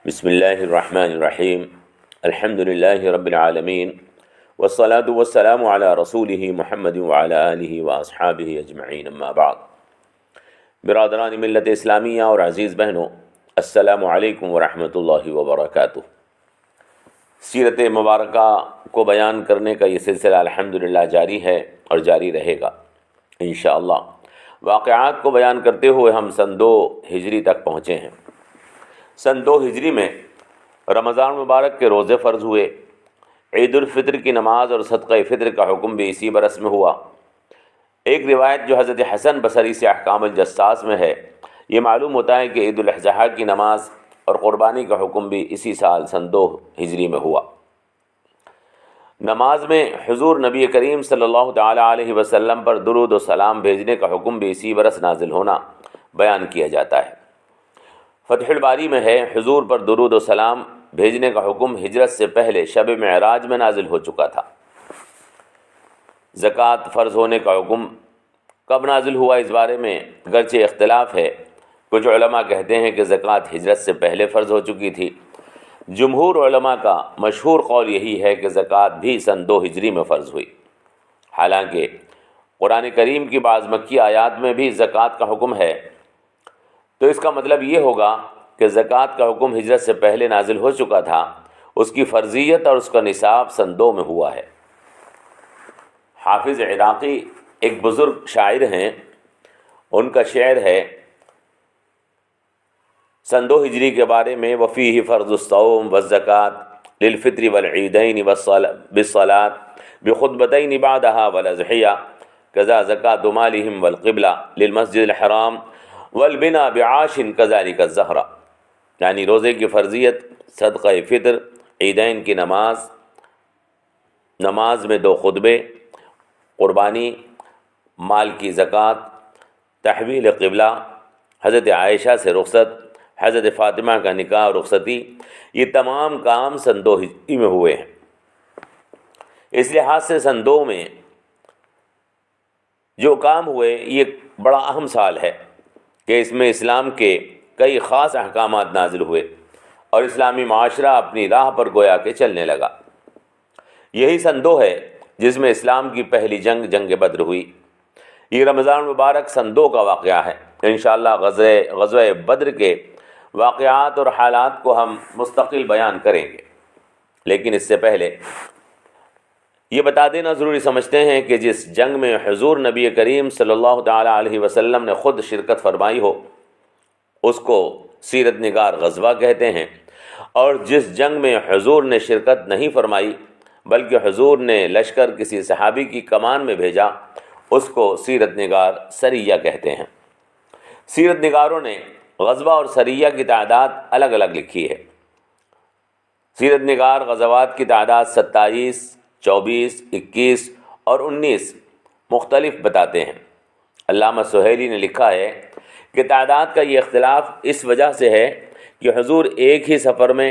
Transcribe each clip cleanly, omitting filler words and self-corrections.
بسم اللہ الرحمن الرحیم الحمد للہ رب العالمین والصلاة والسلام علی رسولہ محمد وعلی آلہ واصحابہ اجمعین، اما بعد۔ برادران ملت اسلامیہ اور عزیز بہنوں، السلام علیکم ورحمۃ اللہ وبرکاتہ۔ سیرت مبارکہ کو بیان کرنے کا یہ سلسلہ الحمدللہ جاری ہے اور جاری رہے گا انشاءاللہ۔ واقعات کو بیان کرتے ہوئے ہم سن 2 ہجری تک پہنچے ہیں۔ سن 2 ہجری میں رمضان مبارک کے روزے فرض ہوئے، عید الفطر کی نماز اور صدقہ فطر کا حکم بھی اسی برس میں ہوا۔ ایک روایت جو حضرت حسن بصری سے احکام الجساس میں ہے، یہ معلوم ہوتا ہے کہ عید الاضحیٰ کی نماز اور قربانی کا حکم بھی اسی سال سن 2 ہجری میں ہوا۔ نماز میں حضور نبی کریم صلی اللہ تعالی علیہ وسلم پر درود و سلام بھیجنے کا حکم بھی اسی برس نازل ہونا بیان کیا جاتا ہے۔ فتح الباری میں ہے، حضور پر درود و سلام بھیجنے کا حکم ہجرت سے پہلے شب معراج میں نازل ہو چکا تھا۔ زکوٰۃ فرض ہونے کا حکم کب نازل ہوا اس بارے میں گرچہ اختلاف ہے۔ کچھ علماء کہتے ہیں کہ زکوٰۃ ہجرت سے پہلے فرض ہو چکی تھی۔ جمہور علماء کا مشہور قول یہی ہے کہ زکوٰۃ بھی سن 2 ہجری میں فرض ہوئی۔ حالانکہ قرآن کریم کی بعض مکی آیات میں بھی زکوٰۃ کا حکم ہے، تو اس کا مطلب یہ ہوگا کہ زکوٰۃ کا حکم ہجرت سے پہلے نازل ہو چکا تھا، اس کی فرضیت اور اس کا نصاب سن 2 میں ہوا ہے۔ حافظ عراقی ایک بزرگ شاعر ہیں، ان کا شعر ہے سن 2 ہجری کے بارے میں: وفیہ فرض الصوم والزکاة للفطر والعیدین بالصلاة بخطبتین بعدها والاضحیہ کذا زکاة مالہم والقبلہ للمسجد الحرام والبنا بعاش کذالک الزہرہ، یعنی روزے کی فرضیت، صدقہ فطر، عیدین کی نماز میں 2 خطبے، قربانی، مال کی زکوٰۃ، تحویل قبلہ، حضرت عائشہ سے رخصت، حضرت فاطمہ کا نکاح اور رخصتی، یہ تمام کام سن 2 ہجری میں ہوئے ہیں۔ اس لحاظ سے سن 2 میں جو کام ہوئے یہ بڑا اہم سال ہے کہ اس میں اسلام کے کئی خاص احکامات نازل ہوئے اور اسلامی معاشرہ اپنی راہ پر گویا کہ چلنے لگا۔ یہی سن 2 ہے جس میں اسلام کی پہلی جنگ بدر ہوئی۔ یہ رمضان مبارک سن 2 کا واقعہ ہے۔ انشاءاللہ غزوہ بدر کے واقعات اور حالات کو ہم مستقل بیان کریں گے، لیکن اس سے پہلے یہ بتا دینا ضروری سمجھتے ہیں کہ جس جنگ میں حضور نبی کریم صلی اللہ تعالی علیہ وسلم نے خود شرکت فرمائی ہو اس کو سیرت نگار غزوہ کہتے ہیں، اور جس جنگ میں حضور نے شرکت نہیں فرمائی بلکہ حضور نے لشکر کسی صحابی کی کمان میں بھیجا اس کو سیرت نگار سریہ کہتے ہیں۔ سیرت نگاروں نے غزوہ اور سریہ کی تعداد الگ الگ لکھی ہے۔ سیرت نگار غزوات کی تعداد 27، 24، 21 اور 19 مختلف بتاتے ہیں۔ علامہ سہیلی نے لکھا ہے کہ تعداد کا یہ اختلاف اس وجہ سے ہے کہ حضور ایک ہی سفر میں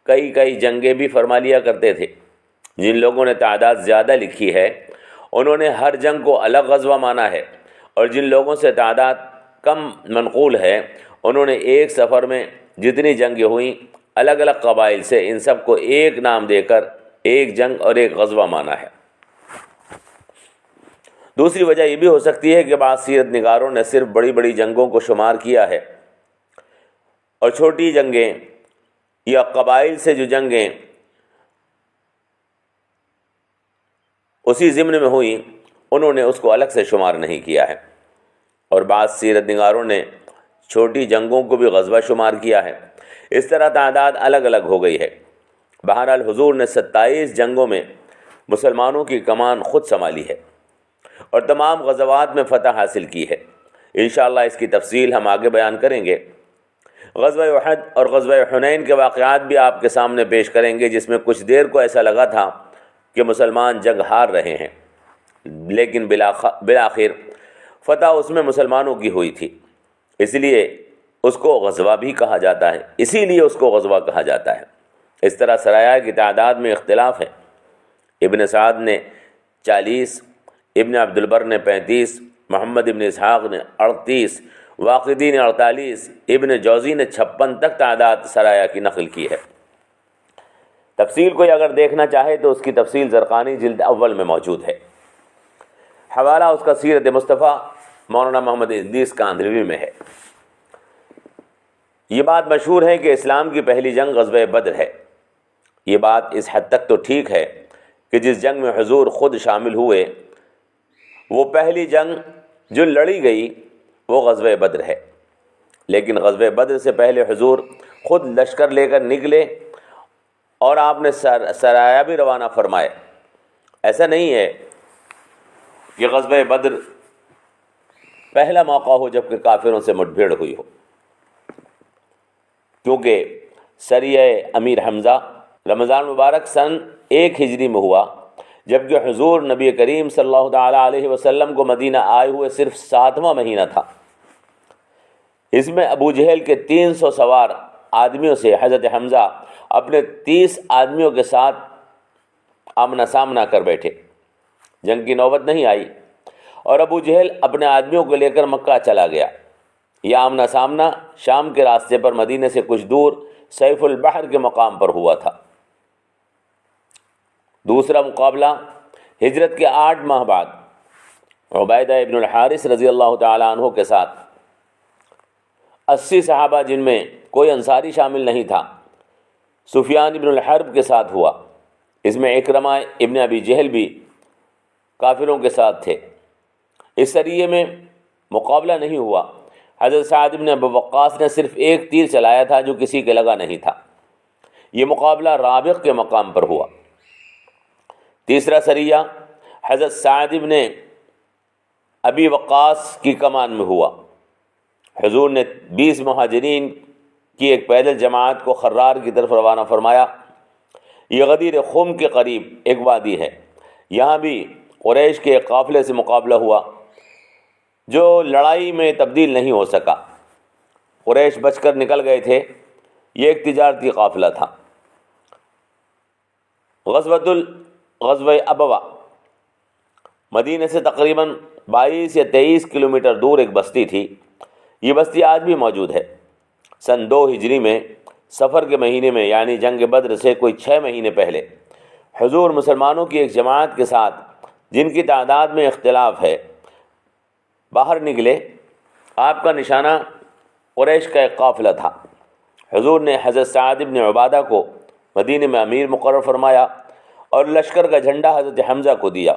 کئی جنگیں بھی فرما لیا کرتے تھے۔ جن لوگوں نے تعداد زیادہ لکھی ہے انہوں نے ہر جنگ کو الگ غزوہ مانا ہے، اور جن لوگوں سے تعداد کم منقول ہے انہوں نے ایک سفر میں جتنی جنگیں ہوئیں الگ الگ قبائل سے ان سب کو ایک نام دے کر ایک جنگ اور ایک غزوہ مانا ہے۔ دوسری وجہ یہ بھی ہو سکتی ہے کہ بعض سیرت نگاروں نے صرف بڑی جنگوں کو شمار کیا ہے اور چھوٹی جنگیں یا قبائل سے جو جنگیں اسی ضمن میں ہوئیں انہوں نے اس کو الگ سے شمار نہیں کیا ہے، اور بعض سیرت نگاروں نے چھوٹی جنگوں کو بھی غزوہ شمار کیا ہے۔ اس طرح تعداد الگ الگ ہو گئی ہے۔ بہرحال حضور نے 27 جنگوں میں مسلمانوں کی کمان خود سنبھالی ہے اور تمام غزوات میں فتح حاصل کی ہے۔ انشاءاللہ اس کی تفصیل ہم آگے بیان کریں گے۔ غزوہ احد اور غزوہ حنین کے واقعات بھی آپ کے سامنے پیش کریں گے، جس میں کچھ دیر کو ایسا لگا تھا کہ مسلمان جنگ ہار رہے ہیں، لیکن بالآخر فتح اس میں مسلمانوں کی ہوئی تھی، اس لیے اس کو غزوہ بھی کہا جاتا ہے، اسی لیے اس کو غزوہ کہا جاتا ہے۔ اس طرح سرایا کی تعداد میں اختلاف ہے۔ ابن سعد نے 40، ابن عبد البر نے 35، محمد ابن اسحاق نے 38 واقدی نے 48، ابن جوزی نے 56 تک تعداد سرایا کی نقل کی ہے۔ تفصیل کوئی اگر دیکھنا چاہے تو اس کی تفصیل زرقانی جلد اول میں موجود ہے۔ حوالہ اس کا سیرت مصطفیٰ مولانا محمد ادریس کاندھلوی میں ہے۔ یہ بات مشہور ہے کہ اسلام کی پہلی جنگ غزوہ بدر ہے۔ یہ بات اس حد تک تو ٹھیک ہے کہ جس جنگ میں حضور خود شامل ہوئے، وہ پہلی جنگ جو لڑی گئی وہ غزوہ بدر ہے، لیکن غزوہ بدر سے پہلے حضور خود لشکر لے کر نکلے اور آپ نے سرایا بھی روانہ فرمائے۔ ایسا نہیں ہے کہ غزوہ بدر پہلا موقع ہو جب کہ کافروں سے مٹ بھیڑ ہوئی ہو، کیونکہ سریہ امیر حمزہ رمضان مبارک سن 1 ہجری میں ہوا، جبکہ حضور نبی کریم صلی اللہ تعالیٰ علیہ وسلم کو مدینہ آئے ہوئے صرف 7واں مہینہ تھا۔ اس میں ابو جہل کے 300 سوار آدمیوں سے حضرت حمزہ اپنے 30 آدمیوں کے ساتھ آمنا سامنا کر بیٹھے۔ جنگ کی نوبت نہیں آئی اور ابو جہل اپنے آدمیوں کو لے کر مکہ چلا گیا۔ یہ آمنا سامنا شام کے راستے پر مدینے سے کچھ دور سیف البحر کے مقام پر ہوا تھا۔ دوسرا مقابلہ ہجرت کے 8 ماہ بعد عبیدہ ابن الحارث رضی اللہ تعالیٰ عنہ کے ساتھ 80 صحابہ جن میں کوئی انصاری شامل نہیں تھا، سفیان ابن الحرب کے ساتھ ہوا۔ اس میں اکرمہ ابن ابی جہل بھی کافروں کے ساتھ تھے۔ اس سریے میں مقابلہ نہیں ہوا۔ حضرت سعد ابن ابی وقاص نے صرف ایک تیر چلایا تھا جو کسی کے لگا نہیں تھا۔ یہ مقابلہ رابغ کے مقام پر ہوا۔ تیسرا سریہ حضرت سعد ابن ابی وقاص کی کمان میں ہوا۔ حضور نے 20 مہاجرین کی ایک پیدل جماعت کو خرار کی طرف روانہ فرمایا۔ یہ غدیر خم کے قریب ایک وادی ہے، یہاں بھی قریش کے ایک قافلے سے مقابلہ ہوا جو لڑائی میں تبدیل نہیں ہو سکا۔ قریش بچ کر نکل گئے تھے۔ یہ ایک تجارتی قافلہ تھا۔ غزوہ ابوا مدینہ سے تقریباً 22 یا 23 کلومیٹر دور ایک بستی تھی۔ یہ بستی آج بھی موجود ہے۔ سن 2 ہجری میں صفر کے مہینے میں، یعنی جنگ بدر سے کوئی 6 مہینے پہلے، حضور مسلمانوں کی ایک جماعت کے ساتھ جن کی تعداد میں اختلاف ہے باہر نکلے۔ آپ کا نشانہ قریش کا ایک قافلہ تھا۔ حضور نے حضرت سعد بن عبادہ کو مدینے میں امیر مقرر فرمایا اور لشکر کا جھنڈا حضرت حمزہ کو دیا۔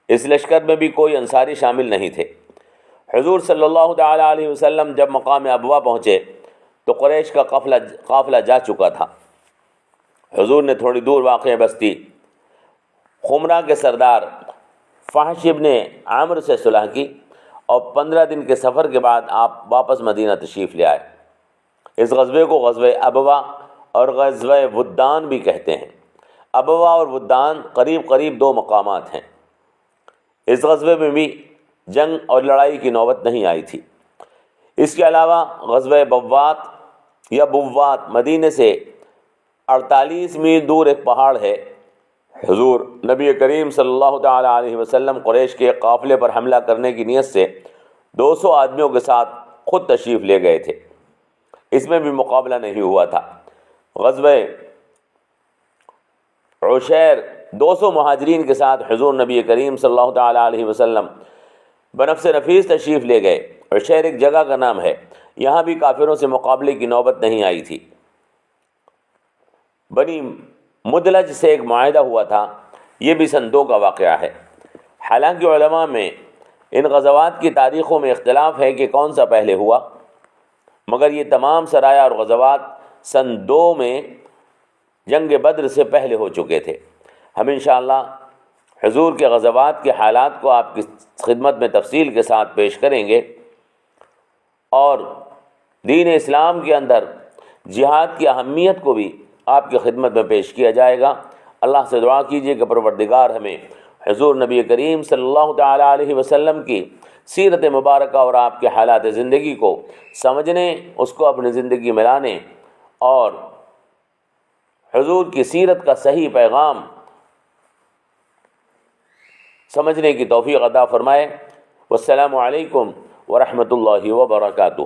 اس لشکر میں بھی کوئی انصاری شامل نہیں تھے۔ حضور صلی اللہ تعالیٰ علیہ وسلم جب مقام ابوا پہنچے تو قریش کا قافلہ جا چکا تھا۔ حضور نے تھوڑی دور واقع بستی خمرہ کے سردار فحش ابن عامر سے صلح کی اور 15 دن کے سفر کے بعد آپ واپس مدینہ تشریف لے آئے۔ اس غزوے کو غزوہ ابوا اور غزوہ ودان بھی کہتے ہیں۔ ابوا اور ودان قریب قریب 2 مقامات ہیں۔ اس غزوے میں بھی جنگ اور لڑائی کی نوبت نہیں آئی تھی۔ اس کے علاوہ غزوہ بوات یا بوات مدینے سے 48 میل دور ایک پہاڑ ہے۔ حضور نبی کریم صلی اللہ تعالیٰ علیہ وسلم قریش کے قافلے پر حملہ کرنے کی نیت سے 200 آدمیوں کے ساتھ خود تشریف لے گئے تھے۔ اس میں بھی مقابلہ نہیں ہوا تھا۔ غزوہ عشیر 200 مہاجرین کے ساتھ حضور نبی کریم صلی اللہ تعالیٰ علیہ وسلم بنفس نفیس تشریف لے گئے۔ عشیر ایک جگہ کا نام ہے، یہاں بھی کافروں سے مقابلے کی نوبت نہیں آئی تھی۔ بنی مدلج سے ایک معاہدہ ہوا تھا، یہ بھی سن 2 کا واقعہ ہے۔ حالانکہ علماء میں ان غزوات کی تاریخوں میں اختلاف ہے کہ کون سا پہلے ہوا، مگر یہ تمام سرایا اور غزوات سن 2 میں جنگ بدر سے پہلے ہو چکے تھے۔ ہم انشاءاللہ حضور کے غزوات کے حالات کو آپ کی خدمت میں تفصیل کے ساتھ پیش کریں گے اور دین اسلام کے اندر جہاد کی اہمیت کو بھی آپ کی خدمت میں پیش کیا جائے گا۔ اللہ سے دعا کیجیے کہ پروردگار ہمیں حضور نبی کریم صلی اللہ تعالیٰ علیہ وسلم کی سیرت مبارکہ اور آپ کے حالات زندگی کو سمجھنے، اس کو اپنی زندگی میں لانے اور حضور کی سیرت کا صحیح پیغام سمجھنے کی توفیق عطا فرمائے۔ والسلام علیکم ورحمۃ اللہ وبرکاتہ۔